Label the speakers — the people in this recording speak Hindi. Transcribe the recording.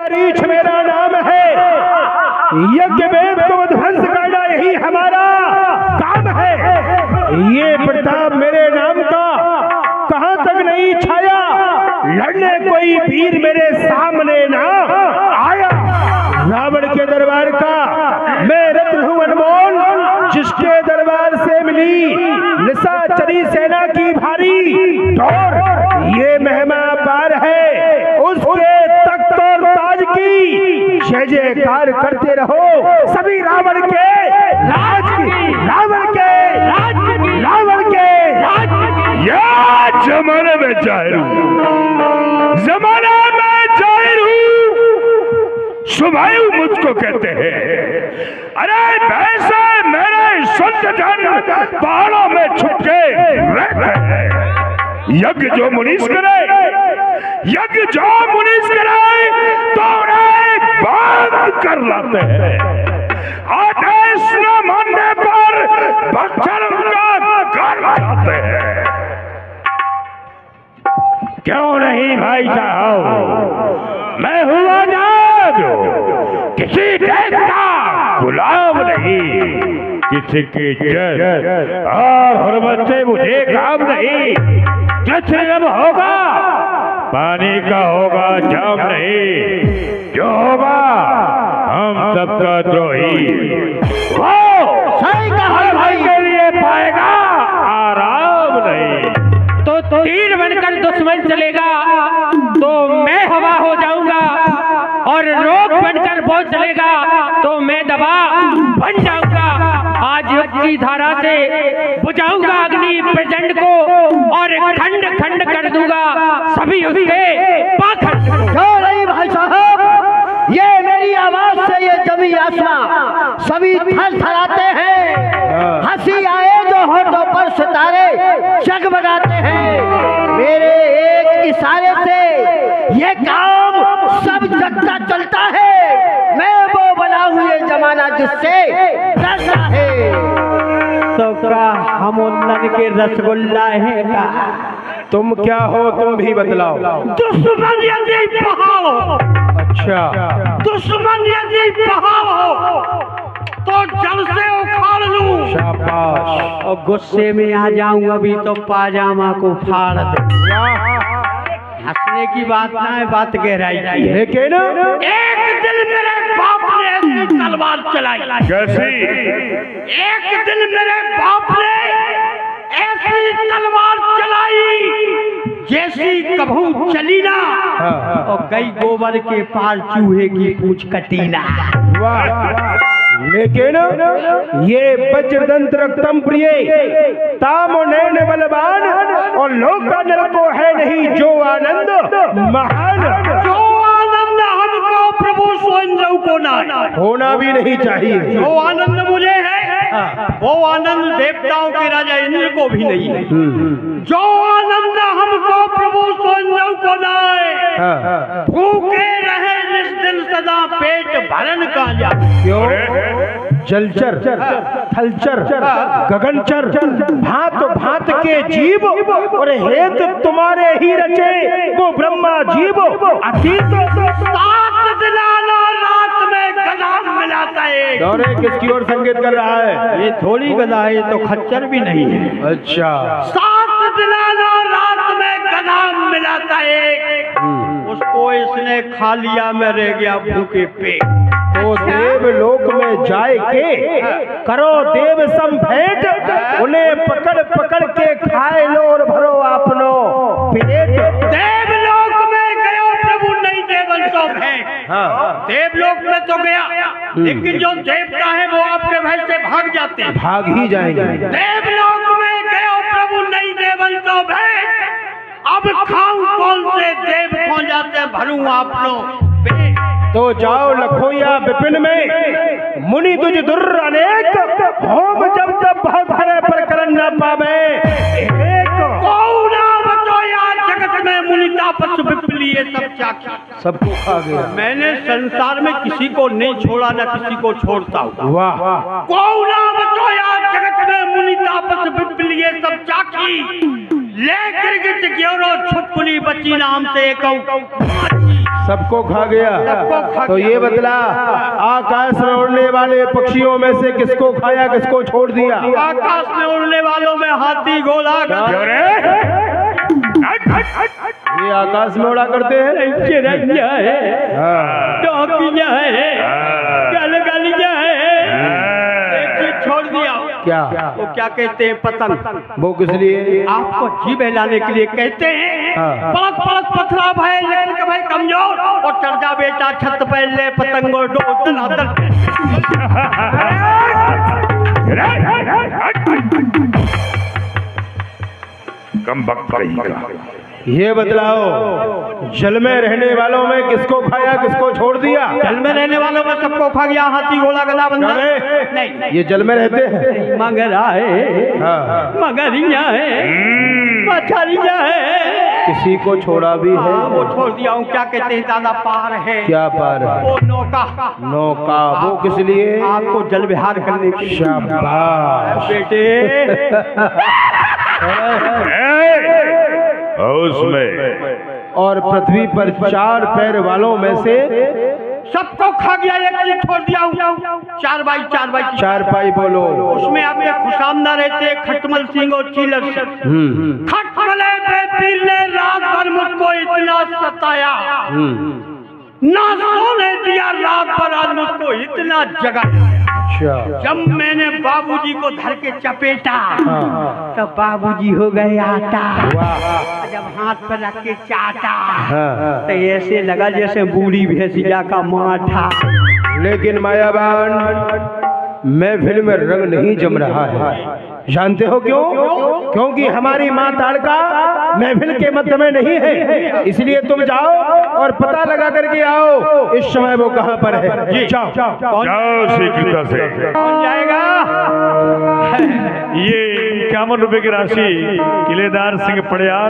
Speaker 1: रीछ मेरा नाम है, यज्ञ वेद को ध्वंस करना यही हमारा काम है। ये प्रताप मेरे नाम का कहां तक नहीं छाया, लड़ने कोई वीर मेरे सामने ना आया। रावण के दरबार का मैं रत्न हूं अनमोल, जिसके दरबार से मिली निशाचरी सेना की भारी और ये महिमा पार है उसके तख्त और ताज की। जय जयकार करते रहो सभी रावण के राज की, रावण के राज की, रावण के राज की। या जमाने में जाहिर हूं, जमाना में जाहिर हूं, सुभायु मुझको कहते हैं। अरे वैसे मेरे संत जन पहाड़ों में छुप के रहते हैं। यज्ञ जो मुनीस करे, यज्ञ जो मुनीस करे तो उन्हें बंद कर लाते हैं। आदेश न मानने पर भक्षण उनका कर लाते हैं। क्यों नहीं भाई साहब, मैं हुआ ना किसी देश का गुलाम नहीं, किसी की इज्जत और हुर्मत से मुझे काम नहीं। जब होगा पानी का होगा जाम नहीं, जो होगा हम सबका द्रोही वो सही कहा भाई के लिए पाएगा आराम नहीं।
Speaker 2: तो तीर बनकर दुश्मन चलेगा तो मैं हवा हो जाऊंगा, और रोग बनकर बहुत चलेगा तो मैं दबा बन जाऊंगा। आज युद्ध की धारा से बुझाऊंगा अग्नि प्रचंड को और खंड खंड कर दूंगा सभी उसके पाखंड को।
Speaker 3: क्यों नहीं भाई साहब, ये मेरी आवाज से ये जमी आसमां सभी थर थराते हैं। हंसी आए जो होठों पर सितारे जगमगाते हैं। मेरे एक इशारे से ये काम सब जगता चलता है। मैं वो बना हुए जमाना जिससे डरता है।
Speaker 2: तो क्या हम उन्नन के रसगुल्ला है का?
Speaker 1: तुम क्या हो तुम भी बतलाओ।
Speaker 3: दुश्मन यदि पहाड़ हो,
Speaker 1: अच्छा
Speaker 3: दुश्मन यदि पहाड़ हो तो जड़ से उखाड़ लूं।
Speaker 1: शाबाश।
Speaker 2: और गुस्से में आ जाऊं अभी तो पाजामा को फाड़ दे। हंसने की बात ना है, बात गहराई की है।
Speaker 1: लेकिन
Speaker 3: एक दिन मेरे बाप ने ऐसी तलवार चलाई,
Speaker 1: कैसी?
Speaker 3: एक दिन मेरे बाप ने ऐसी तलवार चलाई जैसी कभू चली ना,
Speaker 2: और कई गोबर के पार चूहे की पूछ कटी ना।
Speaker 1: वाह। लेकिन ये वज्रदंत रक्तम प्रिय ताम नैन बलवान और लोकानल को है नहीं जो आनंद महान।
Speaker 3: जो आनंद हमको प्रभु स्वयं को ना
Speaker 1: होना भी नहीं चाहिए।
Speaker 3: जो आनंद मुझे है वो आनंद देवताओं के राजा इंद्र को भी नहीं है। जो आनंद हमको प्रभु स्वयं को ना है, भूखे रहे जिस दिन सदा पेट भरन का जा।
Speaker 1: क्यों? जलचर, थलचर, गगनचर, भांत भांत के जीव और हेत तुम्हारे ही रचे वो ब्रह्मा जीव। अतीत
Speaker 3: 7 दिनाना रात में गदा मिलाता है।
Speaker 1: दौरे किसकी ओर संकेत कर रहा है?
Speaker 2: ये थोड़ी गदा है, ये तो खच्चर भी नहीं है।
Speaker 1: अच्छा।
Speaker 3: 7 दिनाना रात में गदा मिलाता है।
Speaker 2: उसको इसने खा लिया, मैं रह गया भूखे पेट।
Speaker 1: तो देवलोक में जाए के करो देव सम भेंट, उन्हें पकड़ पकड़ के खाए लो और भरो आपनो पेट।
Speaker 3: देवलोक में गयो प्रभु नहीं देवन तो भेंट।
Speaker 1: हाँ।
Speaker 3: देवलोक में तो गया, लेकिन जो देवता है वो आपके भय से भाग जाते हैं।
Speaker 1: भाग ही जाएंगे।
Speaker 3: देवलोक में गयो प्रभु नहीं देवन तो भेंट। अब खाऊं कौन से देव खो जाते भरूं आपनो पेट।
Speaker 1: तो जाओ लखोया विपिन में मुनि तुझ दुर्र अनेक, होम जब तब बहुत हरे पर करन न पावे एक।
Speaker 3: कौना बचोया जगत में मुनि तापस विप्लिए सब चाखी।
Speaker 1: सबको खा गया।
Speaker 3: मैंने संसार में किसी को नहीं छोड़ा, न किसी को छोड़ता हूँ।
Speaker 1: वाह।
Speaker 3: कौना बचोया जगत में मुनि तापस विप्लिए सब चाखी। ले गिरगिट ग्योरो छुटकुली बच्ची नाम से एक
Speaker 1: सबको खा गया। तो ये बदला, आकाश में उड़ने वाले पक्षियों में से किसको खाया, किसको छोड़ दिया?
Speaker 3: आकाश में उड़ने वालों में हाथी, घोड़ा,
Speaker 1: ये आकाश में उड़ा करते हैं।
Speaker 3: चिरंजा है, टोकिया है, गलगलिया है, एक चीज छोड़ दिया।
Speaker 1: क्या?
Speaker 3: वो क्या कहते हैं? पतंग।
Speaker 1: वो किस लिए?
Speaker 3: आपको जी बहलाने के लिए कहते हैं।
Speaker 1: हाँ।
Speaker 3: पलक पलक पथरा भाई, लेकिन के भाई कमजोर और चढ़ जा बेटा छत पे, ले पतंग और डो दल
Speaker 4: कम वक्त रहेगा।
Speaker 1: ये बतलाओ, जल में रहने वालों में किसको खाया, किसको छोड़ दिया?
Speaker 3: जल में रहने वालों में सबको खा गया, हाथी, घोड़ा, गधा, बंदर। नहीं,
Speaker 1: ये जल में रहते हैं।
Speaker 3: मगरा है,
Speaker 1: हाँ।
Speaker 3: मगरिया है, मछलिया है,
Speaker 1: किसी को छोड़ा भी है?
Speaker 3: वो छोड़ दिया हूँ। क्या कहते हैं दादा? पार है।
Speaker 1: क्या पार है?
Speaker 3: वो नौका।
Speaker 1: नौका। वो किस लिए?
Speaker 3: आपको जल विहार करने के लिए।
Speaker 1: शाबाश
Speaker 3: बेटे।
Speaker 4: उसमें
Speaker 1: और पृथ्वी पर 4 पैर वालों में से
Speaker 3: सबको खा गया, एक चीज छोड़ दिया हूँ। 4 बाई 4 बाई
Speaker 1: 4 पाई बोलो।
Speaker 3: उसमें आपके खुशामदा रहते, खटमल सिंह और चीलर सिंह। खटमले पे पीर ने रात भर मुझको इतना सताया, ना सोने दिया रात भर, आज मुझको इतना जगाया। जब मैंने बाबूजी को धर के चपेटा, तब बाबूजी हो गए आटा। जब हाथ पर रख के चाटा, तो ऐसे लगा जैसे बूढ़ी भैंसिया का माथा।
Speaker 1: लेकिन मायावान, महफिल में रंग नहीं जम रहा है। जानते हो क्यों? क्योंकि हमारी माँ ताड़का महफिल के मध्य में नहीं है। इसलिए तुम जाओ और पता लगा करके आओ इस समय वो कहाँ पर है। जाओ
Speaker 4: जाओ शीघ्रता से।
Speaker 3: कौन जाएगा?
Speaker 4: ये 51 रुपए की राशि किलेदार सिंह पड़ियार